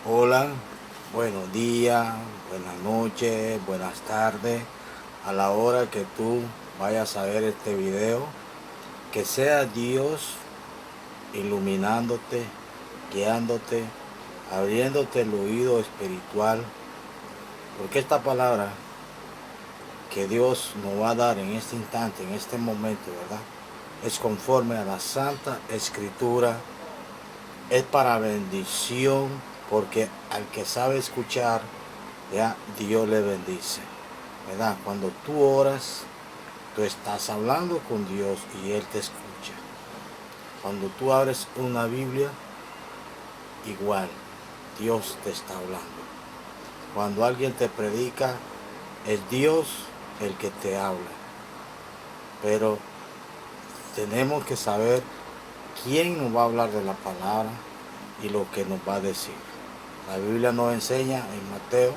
Hola, buenos días, buenas noches, buenas tardes. A la hora que tú vayas a ver este video, que sea Dios iluminándote, guiándote, abriéndote el oído espiritual, porque esta palabra que Dios nos va a dar en este instante, en este momento, ¿verdad? Es conforme a la Santa Escritura, es para bendición, porque al que sabe escuchar, ya Dios le bendice, ¿verdad? Cuando tú oras, tú estás hablando con Dios y Él te escucha. Cuando tú abres una Biblia, igual, Dios te está hablando. Cuando alguien te predica, es Dios el que te habla. Pero tenemos que saber quién nos va a hablar de la palabra y lo que nos va a decir. La Biblia nos enseña en Mateo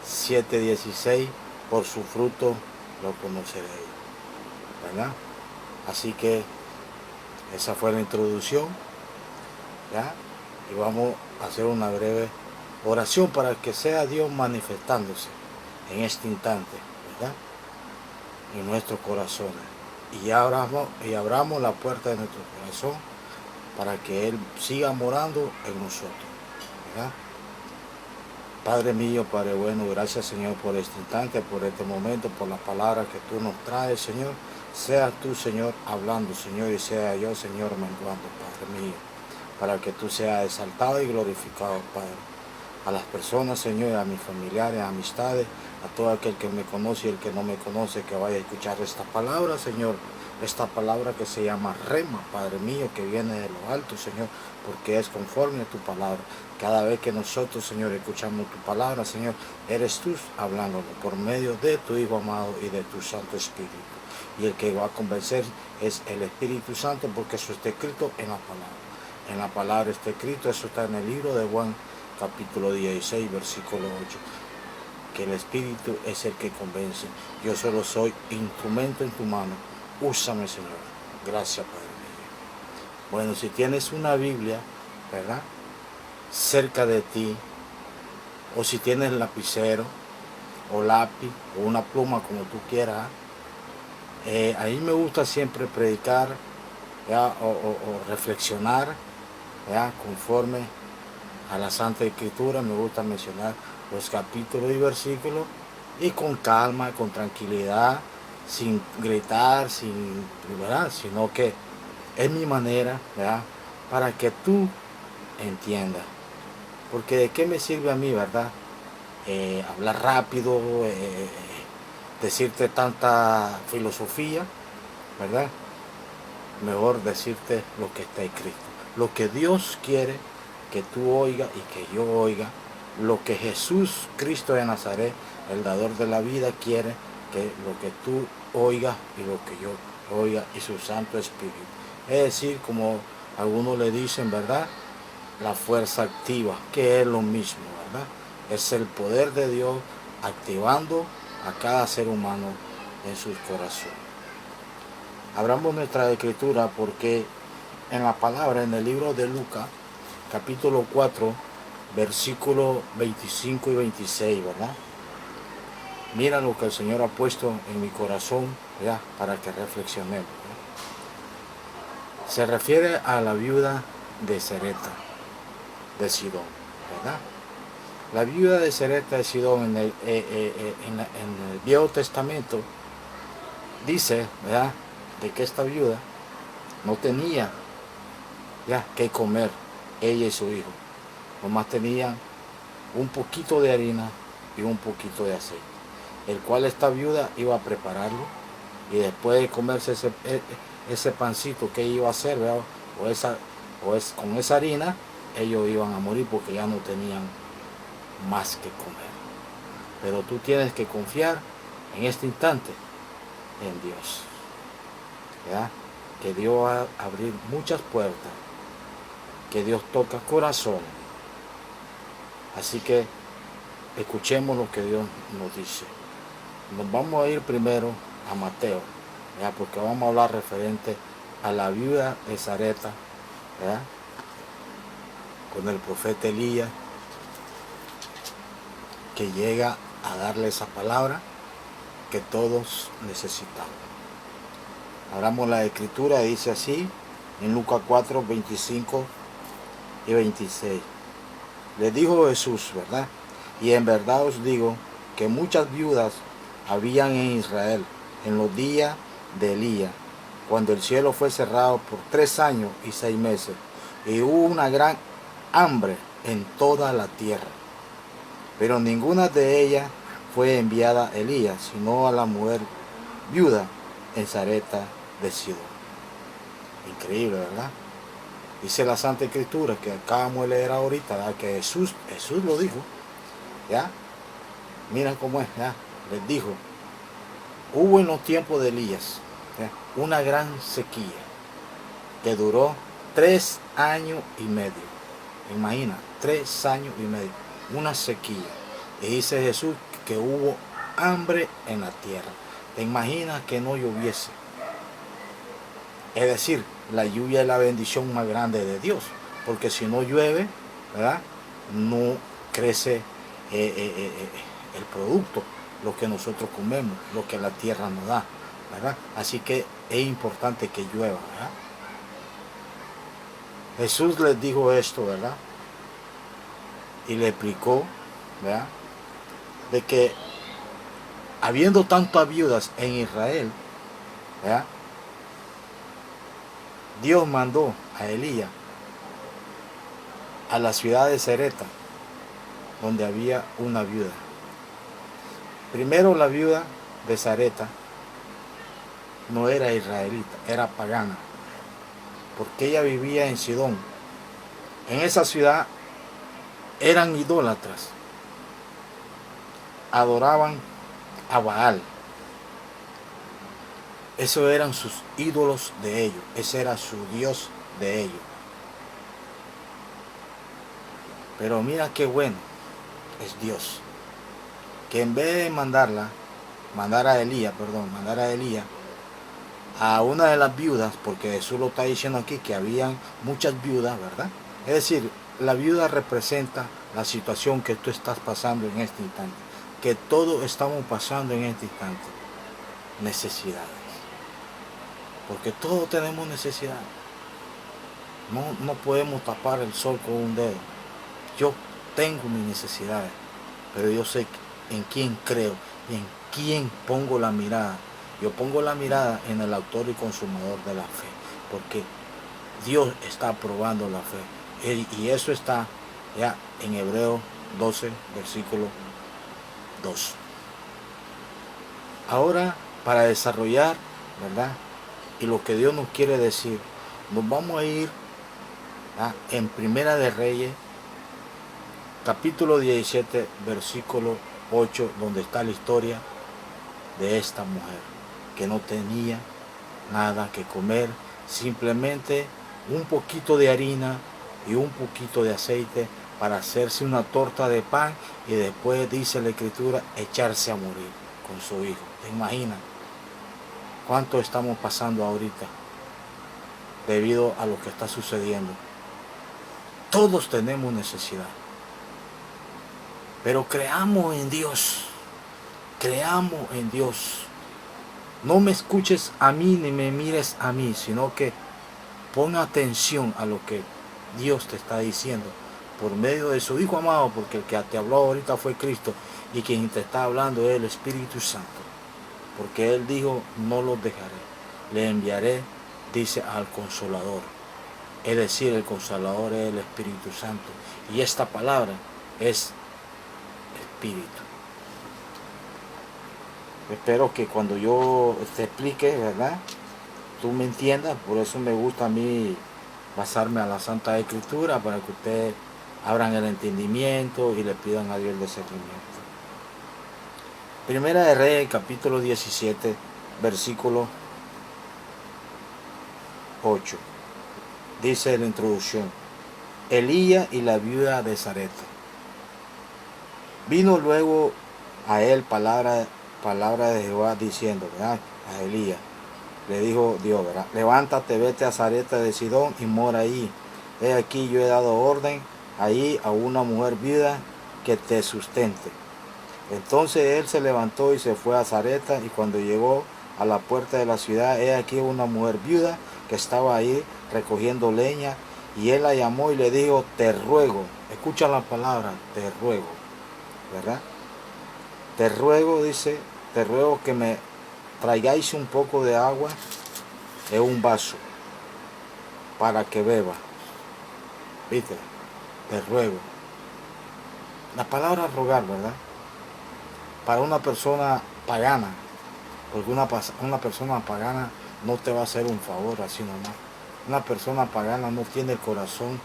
7:16, por su fruto lo conoceréis, ¿verdad? Así que esa fue la introducción, ¿ya? Y vamos a hacer una breve oración para que sea Dios manifestándose en este instante, ¿verdad? En nuestros corazones. Y abramos la puerta de nuestro corazón para que Él siga morando en nosotros, ¿verdad? Padre mío, Padre bueno, gracias Señor por este instante, por este momento, por la palabra que tú nos traes, Señor. Sea tú, Señor, hablando, Señor, y sea yo, Señor, menguando, Padre mío, para que tú seas exaltado y glorificado, Padre. A las personas, Señor, a mis familiares, a amistades, a todo aquel que me conoce y el que no me conoce, que vaya a escuchar esta palabra, Señor. Esta palabra que se llama rema, Padre mío, que viene de lo alto, Señor, porque es conforme a tu palabra. Cada vez que nosotros, Señor, escuchamos tu palabra, Señor, eres tú hablándonos por medio de tu Hijo amado y de tu Santo Espíritu. Y el que va a convencer es el Espíritu Santo, porque eso está escrito en la palabra. En la palabra está escrito, eso está en el libro de Juan, capítulo 16, versículo 8. Que el Espíritu es el que convence. Yo solo soy instrumento en tu mano. Úsame, Señor. Gracias, Padre mío. Bueno, si tienes una Biblia, ¿verdad?, cerca de ti, o si tienes lapicero o lápiz o una pluma, como tú quieras, ahí me gusta siempre predicar, ¿ya?, o reflexionar, ¿ya?, conforme a la Santa Escritura. Me gusta mencionar los capítulos y versículos, y con calma, con tranquilidad, sin gritar, ¿verdad?, sino que es mi manera, ¿verdad?, para que tú entiendas. Porque de qué me sirve a mí, ¿verdad?, hablar rápido, decirte tanta filosofía, ¿verdad? Mejor decirte lo que está escrito. Lo que Dios quiere que tú oigas y que yo oiga. Lo que Jesús Cristo de Nazaret, el dador de la vida, quiere que lo que tú oigas y lo que yo oiga, y su Santo Espíritu. Es decir, como algunos le dicen, ¿verdad?, la fuerza activa, que es lo mismo, ¿verdad? Es el poder de Dios activando a cada ser humano en sus corazones. Abramos nuestra escritura, porque en la palabra, en el libro de Lucas, capítulo 4, versículos 25 y 26, ¿verdad? Mira lo que el Señor ha puesto en mi corazón, ¿verdad?, para que reflexionemos, ¿verdad? Se refiere a la viuda de Sarepta, de Sidón, ¿verdad? La viuda de Sarepta de Sidón en el Viejo Testamento dice, ¿verdad?, de que esta viuda no tenía ya que comer, ella y su hijo. Nomás tenían un poquito de harina y un poquito de aceite, el cual esta viuda iba a prepararlo, y después de comerse ese pancito que ella iba a hacer, ¿verdad?, con esa harina, ellos iban a morir porque ya no tenían más que comer. Pero tú tienes que confiar en este instante en Dios, ¿verdad?, que Dios va a abrir muchas puertas, que Dios toca corazones. Así que escuchemos lo que Dios nos dice. Nos vamos a ir primero a Mateo, ¿verdad?, porque vamos a hablar referente a la viuda de Sarepta, ¿verdad?, con el profeta Elías, que llega a darle esa palabra que todos necesitamos. Abramos la escritura, dice así, en Lucas 4, 25 y 26. Le dijo Jesús, ¿verdad? Y en verdad os digo que muchas viudas habían en Israel en los días de Elías, cuando el cielo fue cerrado por 3 años y 6 meses, y hubo una gran hambre en toda la tierra. Pero ninguna de ellas fue enviada a Elías, sino a la mujer viuda en Sarepta de Sidón. Increíble, ¿verdad? Dice la Santa Escritura que acabamos de leer ahorita, ¿verdad? Que Jesús lo dijo, ¿ya? Miren cómo es, ¿ya? Les dijo, hubo en los tiempos de Elías, ¿ya?, una gran sequía que duró 3 años y medio. Imagina, 3 años y medio, una sequía. Y dice Jesús que hubo hambre en la tierra. ¿Te imaginas que no lloviese? Es decir, la lluvia es la bendición más grande de Dios, porque si no llueve, ¿verdad?, no crece el producto, lo que nosotros comemos, lo que la tierra nos da, ¿verdad? Así que es importante que llueva, ¿verdad? Jesús les dijo esto, ¿verdad? Y le explicó, ¿verdad?, de que habiendo tantas viudas en Israel, ¿verdad?, Dios mandó a Elías a la ciudad de Sarepta, donde había una viuda. Primero, la viuda de Sarepta no era israelita, era pagana, porque ella vivía en Sidón. En esa ciudad eran idólatras, adoraban a Baal. Esos eran sus ídolos de ellos, ese era su Dios de ellos. Pero mira qué bueno es Dios, que en vez de mandar a Elías a una de las viudas, porque Jesús lo está diciendo aquí, que habían muchas viudas, ¿verdad? Es decir, la viuda representa la situación que tú estás pasando en este instante, que todos estamos pasando en este instante, necesidades, porque todos tenemos necesidades. No podemos tapar el sol con un dedo. Yo tengo mis necesidades, pero yo sé en quién creo y en quién pongo la mirada. Yo pongo la mirada en el autor y consumador de la fe, porque Dios está aprobando la fe. Y eso está ya en Hebreos 12, versículo 2. Ahora, para desarrollar, ¿verdad?, y lo que Dios nos quiere decir, nos vamos a ir en Primera de Reyes, capítulo 17, versículo 8, donde está la historia de esta mujer que no tenía nada que comer, simplemente un poquito de harina y un poquito de aceite para hacerse una torta de pan, y después, dice la Escritura, echarse a morir con su hijo. ¿Te imaginas cuánto estamos pasando ahorita debido a lo que está sucediendo? Todos tenemos necesidad, pero creamos en Dios, creamos en Dios. No me escuches a mí ni me mires a mí, sino que pon atención a lo que Dios te está diciendo por medio de su Hijo amado, porque el que te habló ahorita fue Cristo, y quien te está hablando es el Espíritu Santo, porque Él dijo, no los dejaré, le enviaré, dice, al Consolador. Es decir, el Consolador es el Espíritu Santo, y esta palabra es Espíritu. Espero que cuando yo te explique, ¿verdad?, tú me entiendas. Por eso me gusta a mí basarme a la Santa Escritura, para que ustedes abran el entendimiento y le pidan a Dios el discernimiento. Primera de Reyes, capítulo 17, versículo 8. Dice la introducción: Elías y la viuda de Sarepta. Vino luego a él palabra de Jehová diciendo, ¿verdad?, a Elías. Le dijo Dios, ¿verdad?, levántate, vete a Sarepta de Sidón y mora ahí. Aquí yo he dado orden ahí a una mujer viuda que te sustente. Entonces él se levantó y se fue a Zareta, y cuando llegó a la puerta de la ciudad, he aquí una mujer viuda que estaba ahí recogiendo leña, y él la llamó y le dijo, te ruego, escucha la palabra, te ruego, ¿verdad? Te ruego, dice, te ruego que me traigáis un poco de agua en un vaso para que beba. ¿Viste? Te ruego. La palabra rogar, ¿verdad? Para una persona pagana, porque una persona pagana no te va a hacer un favor así nomás. Una persona pagana no tiene el corazón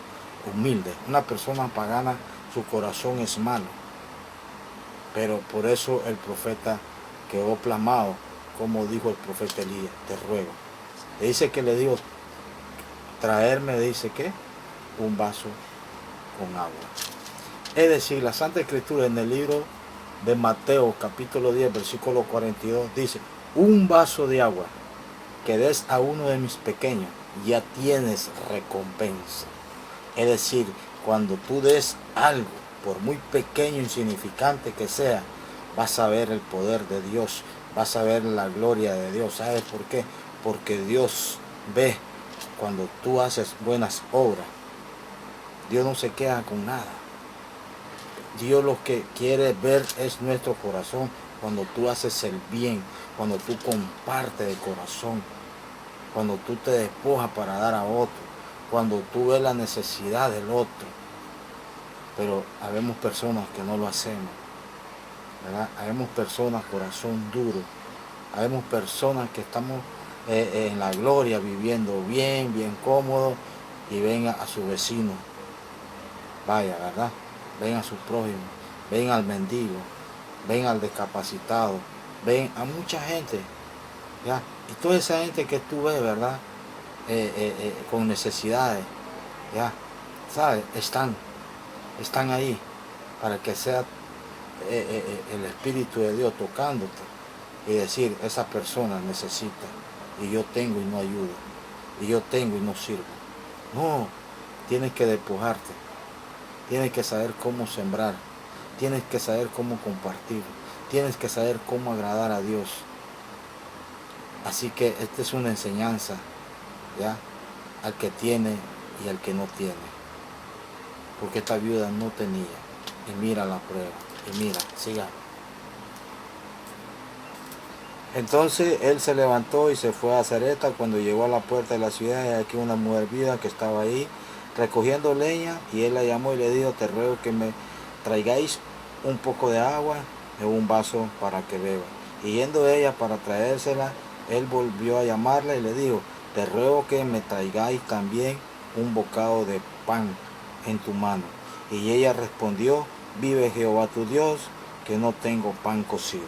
humilde. Una persona pagana, su corazón es malo. Pero por eso el profeta quedó plasmado, como dijo el profeta Elías, te ruego. Le dice que le dijo, traerme, dice que, un vaso con agua. Es decir, la Santa Escritura en el libro de Mateo, capítulo 10, versículo 42, dice, un vaso de agua que des a uno de mis pequeños, ya tienes recompensa. Es decir, cuando tú des algo, por muy pequeño, insignificante que sea, vas a ver el poder de Dios, vas a ver la gloria de Dios. ¿Sabes por qué? Porque Dios ve cuando tú haces buenas obras. Dios no se queda con nada. Dios lo que quiere ver es nuestro corazón cuando tú haces el bien, cuando tú compartes de corazón, cuando tú te despojas para dar a otro, cuando tú ves la necesidad del otro. Pero habemos personas que no lo hacemos, ¿verdad? Habemos personas corazón duro, habemos personas que estamos en la gloria, viviendo bien, bien cómodo, y ven a su vecino, vaya, ¿verdad? Ven a su prójimo, ven al mendigo, ven al discapacitado, ven a mucha gente, ¿ya? Y toda esa gente que tú ves, ¿verdad? Con necesidades, ¿ya? ¿Sabes? Están ahí para que sea el Espíritu de Dios tocándote y decir, esa persona necesita, y yo tengo y no ayudo, y yo tengo y no sirvo. No, tienes que despojarte, tienes que saber cómo sembrar, tienes que saber cómo compartir, tienes que saber cómo agradar a Dios. Así que esta es una enseñanza, ¿ya? Al que tiene y al que no tiene. Porque esta viuda no tenía. Y mira la prueba. Y mira, siga. Entonces él se levantó y se fue a Zareta. Cuando llegó a la puerta de la ciudad, y aquí una mujer viuda que estaba ahí recogiendo leña, y él la llamó y le dijo, te ruego que me traigáis un poco de agua en un vaso para que beba. Y yendo ella para traérsela, él volvió a llamarla y le dijo, te ruego que me traigáis también un bocado de pan en tu mano. Y ella respondió, vive Jehová tu Dios, que no tengo pan cocido.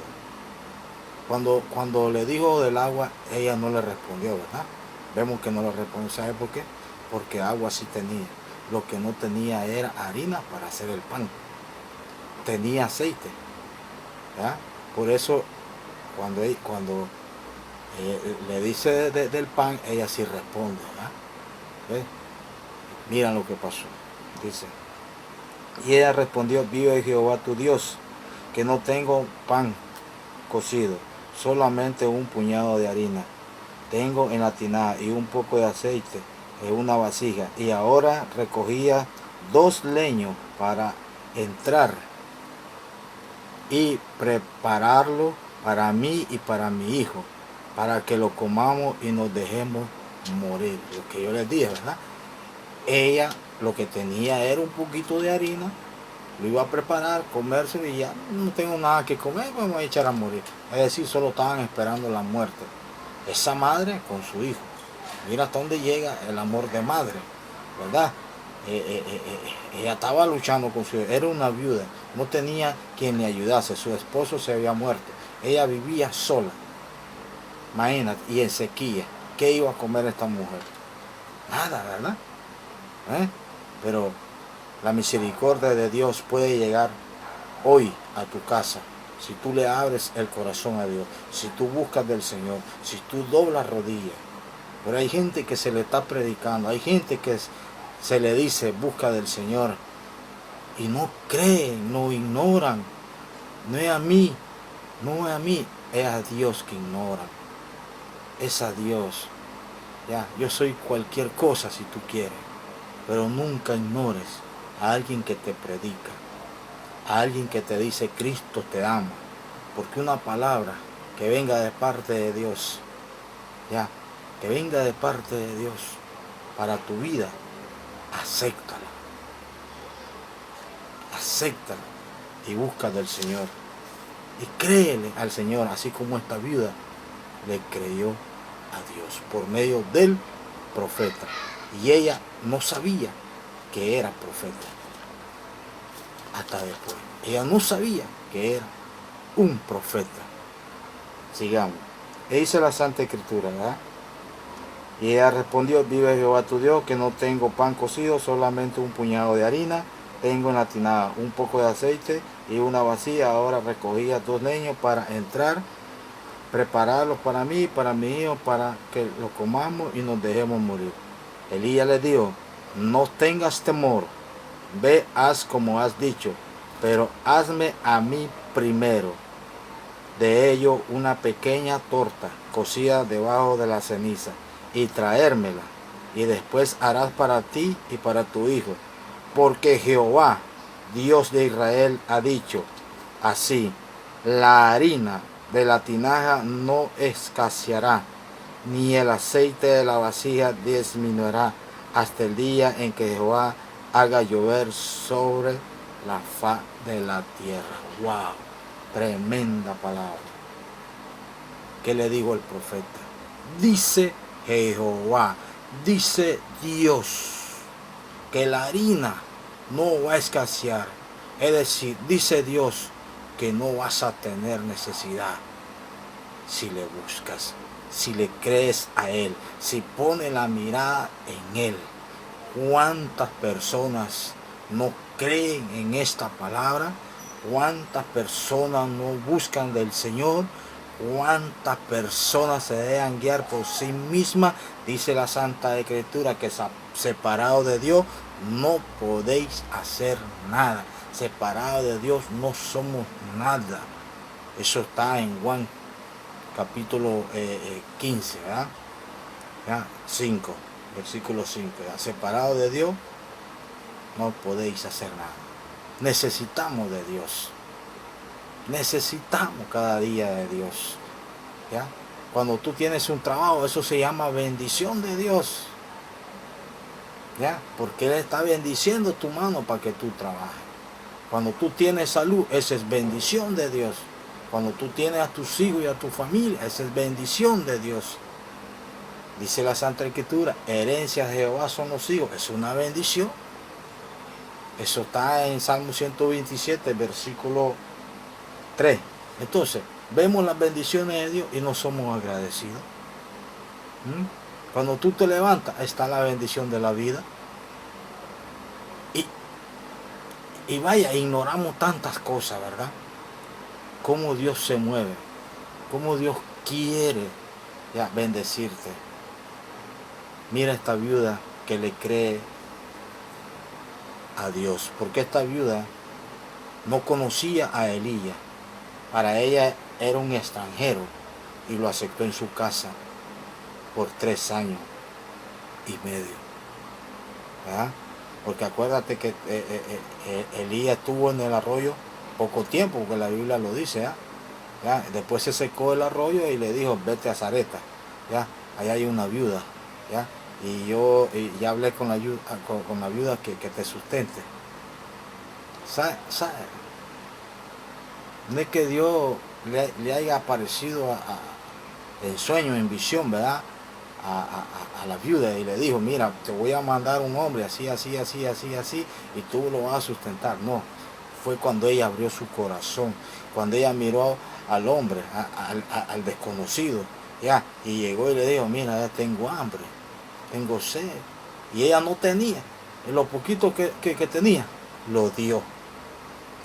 Cuando le dijo del agua, ella no le respondió, ¿verdad? Vemos que no le respondió. ¿Sabe por qué? Porque agua sí tenía. Lo que no tenía era harina para hacer el pan. Tenía aceite, ¿verdad? Por eso, cuando le dice del pan, ella sí responde, ¿verdad? ¿Ves? Mira lo que pasó. Dice, y ella respondió, vive Jehová tu Dios, que no tengo pan cocido, solamente un puñado de harina tengo en la tinaja y un poco de aceite en una vasija. Y ahora recogía 2 leños para entrar y prepararlo para mí y para mi hijo, para que lo comamos y nos dejemos morir. Lo que yo les dije, ¿verdad? Ella lo que tenía era un poquito de harina, lo iba a preparar, comérselo, y ya no tengo nada que comer, pues me voy a echar a morir. Es decir, solo estaban esperando la muerte. Esa madre con su hijo. Mira hasta dónde llega el amor de madre, ¿verdad? Ella estaba luchando con su hijo. Era una viuda, no tenía quien le ayudase. Su esposo se había muerto. Ella vivía sola. Imagínate, y en sequía. ¿Qué iba a comer esta mujer? Nada, ¿verdad? Pero la misericordia de Dios puede llegar hoy a tu casa, si tú le abres el corazón a Dios, si tú buscas del Señor, si tú doblas rodillas. Pero hay gente que se le está predicando, hay gente que se le dice busca del Señor y no creen, no ignoran, No es a mí, no es a mí, es a Dios que ignoran. Es a Dios. Ya, yo soy cualquier cosa si tú quieres, pero nunca ignores a alguien que te predica, a alguien que te dice Cristo te ama, porque una palabra que venga de parte de Dios, ya, que venga de parte de Dios para tu vida, acéptala, acéptala y busca del Señor y créele al Señor, así como esta viuda le creyó a Dios por medio del profeta, y ella no sabía que era profeta hasta después. Ella no sabía que era un profeta. Sigamos. E dice la Santa Escritura, ¿verdad? Y ella respondió: vive Jehová tu Dios, que no tengo pan cocido, solamente un puñado de harina tengo en la tinaja, un poco de aceite y una vasija. Ahora recogía 2 leños para entrar, prepararlos para mí y para mi hijo, para que lo comamos y nos dejemos morir. Elías le dijo: no tengas temor, ve, haz como has dicho, pero hazme a mí primero de ello una pequeña torta cocida debajo de la ceniza, y traérmela, y después harás para ti y para tu hijo, porque Jehová, Dios de Israel, ha dicho así: la harina de la tinaja no escaseará, ni el aceite de la vasija disminuirá, hasta el día en que Jehová haga llover sobre la faz de la tierra. ¡Wow! Tremenda palabra. ¿Qué le dijo el profeta? Dice Jehová, dice Dios, que la harina no va a escasear. Es decir, dice Dios que no vas a tener necesidad si le buscas, si le crees a Él, si pones la mirada en Él. ¿Cuántas personas no creen en esta palabra? ¿Cuántas personas no buscan del Señor? ¿Cuántas personas se dejan guiar por sí mismas? Dice la Santa Escritura que separado de Dios no podéis hacer nada. Separado de Dios no somos nada. Eso está en Juan capítulo 15, ¿verdad? ¿Ya? 5, versículo 5. ¿Ya? Separado de Dios no podéis hacer nada. Necesitamos de Dios. Necesitamos cada día de Dios. ¿Ya? Cuando tú tienes un trabajo, eso se llama bendición de Dios. ¿Ya? Porque Él está bendiciendo tu mano para que tú trabajes. Cuando tú tienes salud, esa es bendición de Dios. Cuando tú tienes a tus hijos y a tu familia, esa es bendición de Dios. Dice la Santa Escritura: herencia de Jehová son los hijos. Es una bendición. Eso está en Salmo 127, versículo 3. Entonces, vemos las bendiciones de Dios y no somos agradecidos. Cuando tú te levantas, está la bendición de la vida. Y vaya, ignoramos tantas cosas, ¿verdad? Cómo Dios se mueve, cómo Dios quiere ya bendecirte. Mira esta viuda que le cree a Dios, porque esta viuda no conocía a Elías. Para ella era un extranjero y lo aceptó en su casa por 3 años y medio. ¿Verdad? Porque acuérdate que Elías estuvo en el arroyo poco tiempo, porque la Biblia lo dice. ¿Ya? Después se secó el arroyo y le dijo: vete a Zareta, ¿ya? Allá hay una viuda, ¿ya? Y yo ya hablé con la viuda que te sustente. ¿Sabe? No es que Dios le haya aparecido en sueño, en visión, ¿verdad? A la viuda y le dijo: mira, te voy a mandar un hombre así, así, así, así, así, y tú lo vas a sustentar. No, fue cuando ella abrió su corazón, cuando ella miró al hombre, al desconocido, ya, y llegó y le dijo: mira, ya tengo hambre, tengo sed. Y ella no tenía, y lo poquito que tenía, lo dio,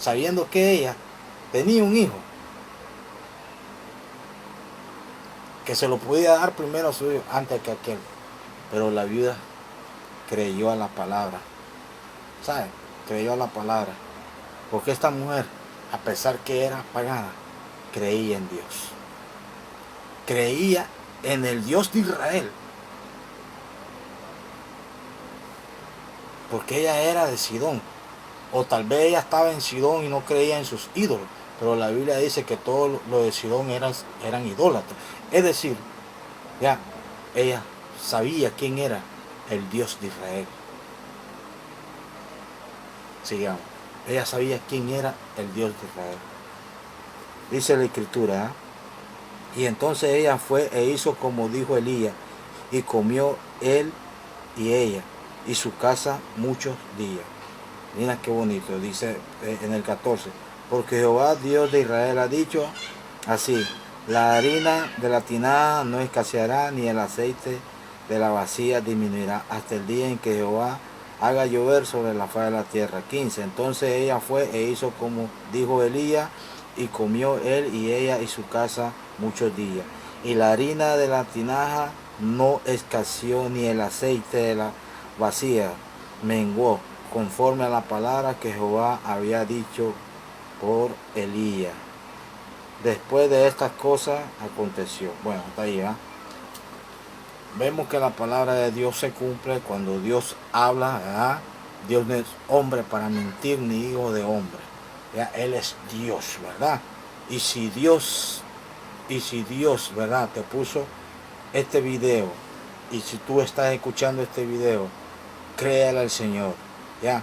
sabiendo que ella tenía un hijo que se lo podía dar primero a su hijo antes que aquel. Pero la viuda creyó a la palabra. ¿Sabe? Creyó a la palabra. Porque esta mujer a pesar que era pagana, creía en Dios. Creía en el Dios de Israel. Porque ella era de Sidón. O tal vez ella estaba en Sidón y no creía en sus ídolos. Pero la Biblia dice que todos los de Sidón eran idólatras. Es decir, ya ella sabía quién era el Dios de Israel. Sigamos. Ella sabía quién era el Dios de Israel. Dice la Escritura, y entonces ella fue e hizo como dijo Elías, y comió él y ella y su casa muchos días. Mira qué bonito, dice en el 14, porque Jehová Dios de Israel ha dicho así: la harina de la tinaja no escaseará, ni el aceite de la vasija disminuirá, hasta el día en que Jehová haga llover sobre la faz de la tierra. 15. Entonces ella fue e hizo como dijo Elías, y comió él y ella y su casa muchos días. Y la harina de la tinaja no escaseó, ni el aceite de la vasija menguó, conforme a la palabra que Jehová había dicho por Elías. Después de estas cosas aconteció. Bueno, hasta ahí, ¿eh? Vemos que la palabra de Dios se cumple cuando Dios habla, ¿verdad? Dios no es hombre para mentir, ni hijo de hombre, ¿verdad? Él es Dios, ¿verdad? Y si Dios, ¿verdad?, te puso este video, y si tú estás escuchando este video, créale al Señor, ¿ya?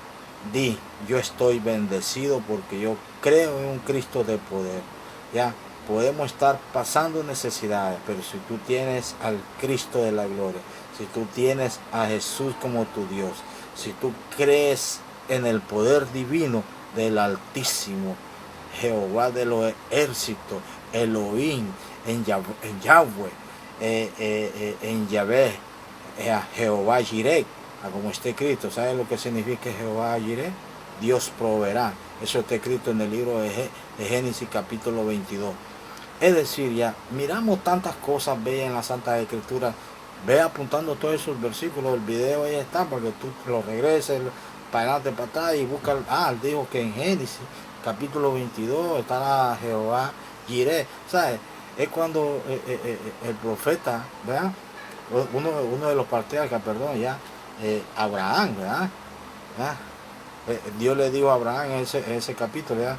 Di, yo estoy bendecido porque yo creo en un Cristo de poder, ¿ya? Podemos estar pasando necesidades, pero si tú tienes al Cristo de la gloria, si tú tienes a Jesús como tu Dios, si tú crees en el poder divino del Altísimo, Jehová de los ejércitos, Elohim, en Yahweh, en Yahvé, Jehová Jireh, como está escrito. ¿Sabes lo que significa Jehová Jireh? Dios proveerá. Eso está escrito en el libro de Génesis capítulo 22. Es decir, ya miramos tantas cosas bellas en la Santa Escritura. Ve apuntando todos esos versículos. El video ahí está para que tú lo regreses para adelante, para atrás y busca. Dijo que en Génesis capítulo 22 está Jehová Jireh. ¿Sabes? Es cuando el profeta, ¿verdad? Uno de los patriarcas, perdón, ya, Abraham, ¿verdad? Dios le dijo a Abraham en ese capítulo, ¿verdad?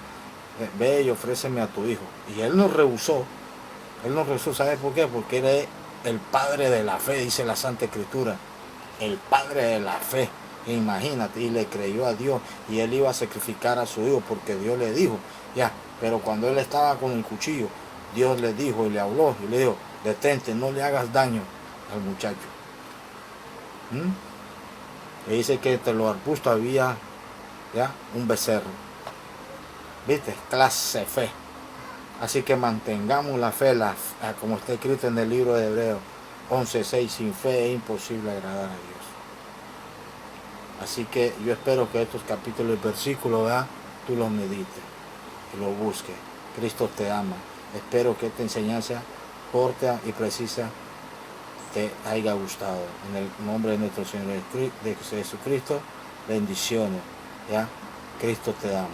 Ve y ofréceme a tu hijo. Y él no rehusó. ¿Sabe por qué? Porque él es el padre de la fe, dice la Santa Escritura. El padre de la fe. Imagínate, y le creyó a Dios. Y él iba a sacrificar a su hijo porque Dios le dijo, ya. Pero cuando él estaba con el cuchillo, Dios le dijo y le habló y le dijo: detente, no le hagas daño al muchacho. Y dice que entre los arbustos había, ya, un becerro. ¿Viste? Clase de fe. Así que mantengamos la fe, como está escrito en el libro de Hebreos 11:6, sin fe es imposible agradar a Dios. Así que yo espero que estos capítulos y versículos, ¿verdad?, tú los medites y los busques. Cristo te ama. Espero que esta enseñanza corta y precisa te haya gustado. En el nombre de nuestro Señor de Jesucristo, bendiciones, ¿ya? Cristo te ama.